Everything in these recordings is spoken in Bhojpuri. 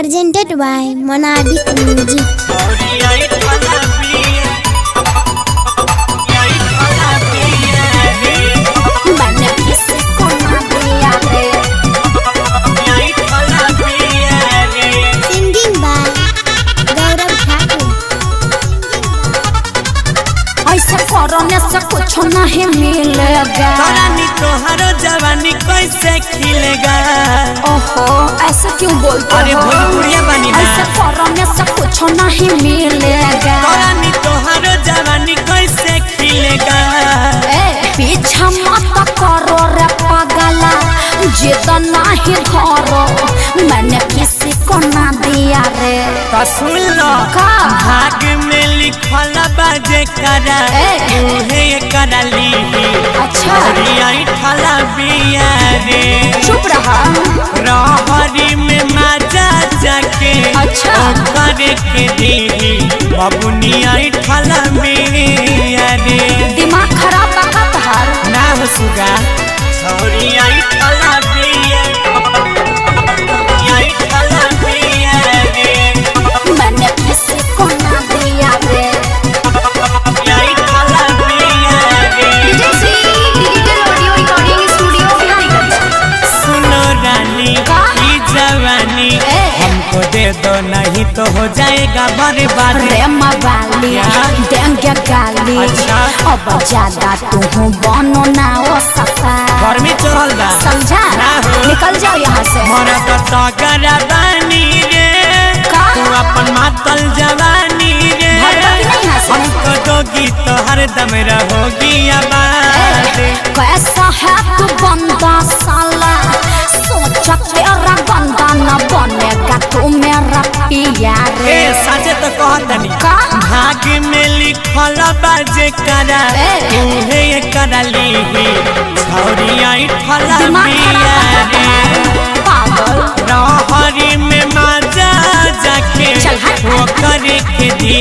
presented by Monadic Music. Singing by Gaurav Thakur. ऐसा करने से कुछ नहीं मिलेगा। तोहरो जवानी कैसे खिलेगा? ओहो ऐसा क्यों बोलते अरे हो? भोजपुरिया बनी ना। ऐसा करने से कुछ नहीं मिलेगा। तोहरो जवानी कैसे खिलेगा? पीछा मत करो रे पगला, जिद नहीं धरो, मैंने किसी को ना दिया रे। तो सुन लो भाग में लिखल बाजे करा उहे करा ली। अच्छा ठला बिया रे। चुप रहा। रहरी में मजा जाके अच्छा करे के दी बबुनिया ठला बिया रे। दिमाग खराब बका तहार ना हो सुगा छोरिया ठला बिया ठला बिया रे। मैंने किसी को ना दिया रे। ठला बिया रे। Digital audio recording studio Biharigunj. सुनो रानी की जवानी हमको दे दो नहीं तो हो जाएगा बर्बाद। रे मवाली देंगे गाली। अच्छा। अब ज्यादा तू बनो ना ओ सफा। गर्मी चढ़ल बा समझा? ना हो। निकल जाओ यहाँ से। मोरा तो तगड़ा बानी रे का? तू अपन मातल जवानी रे। भगवती नहीं हंसे। हमको दोगी तो हरदम रहोगी आबाद। कैसा है तू बंदा साला, सोच तेरा बंदा न बनेगा तू मेरा पिया रे। साचे तो कहतनी का? भाग में लिखल बाजे करा उहे करा ली। छोरिया ठला दिमाग बिया खराब रे। पागल। रहरी में मजा जाके चल हट। वो करे के दी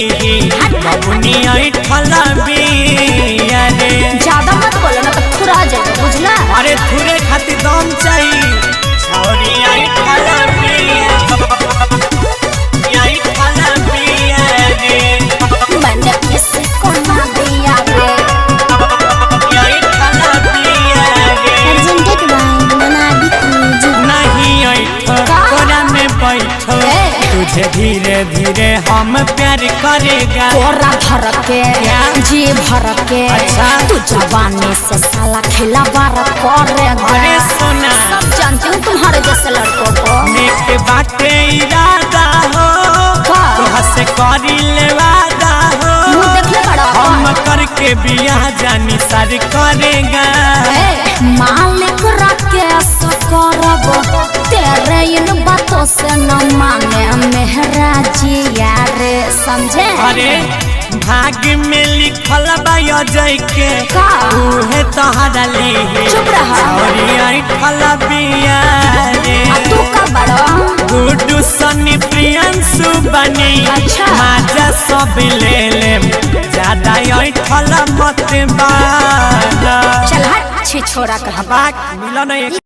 बबुनिया ठला बिया रे। ज्यादा मत बोलो ना तो खुरा जाएगा बुझला। अरे थुरे खातिर दम चाहिए। छोरिया ठला बिया ठला बिया रे। मैंने किसी को ना दिया रे। ठला बिया रे। Presented by Monadic Music. नहीं ऐठो कोरा में बैठो तुझे धीरे धीरे हम प्यार करेगा। कोरा भर के जी भर के अच्छा। तू जवानी से साला खिला बार करेगा। अरे सोना सब जानती हूँ तुम्हारे जैसे लड़कों को। नेक बाटे इरादा हो का? तो हंसे करी ले वादा हो। मुँह देखले बड़ा हम करके बियाह जानी सारी करेगा। मालिक राकेश करब तेरे इन बातों से न माने मेहरा जिया रे। समझे? अरे भाग में लिखल बा अजय के का? उहे तहरा ली। चुप रहा। छोरिया ठला बिया रे। तू का बड़ा गुड्डू सनी प्रियंसु बनी। अच्छा। माजा सब ले ले ज्यादा ठला मत बाना। चल हट छी छोरा कहा। बात मिलन एक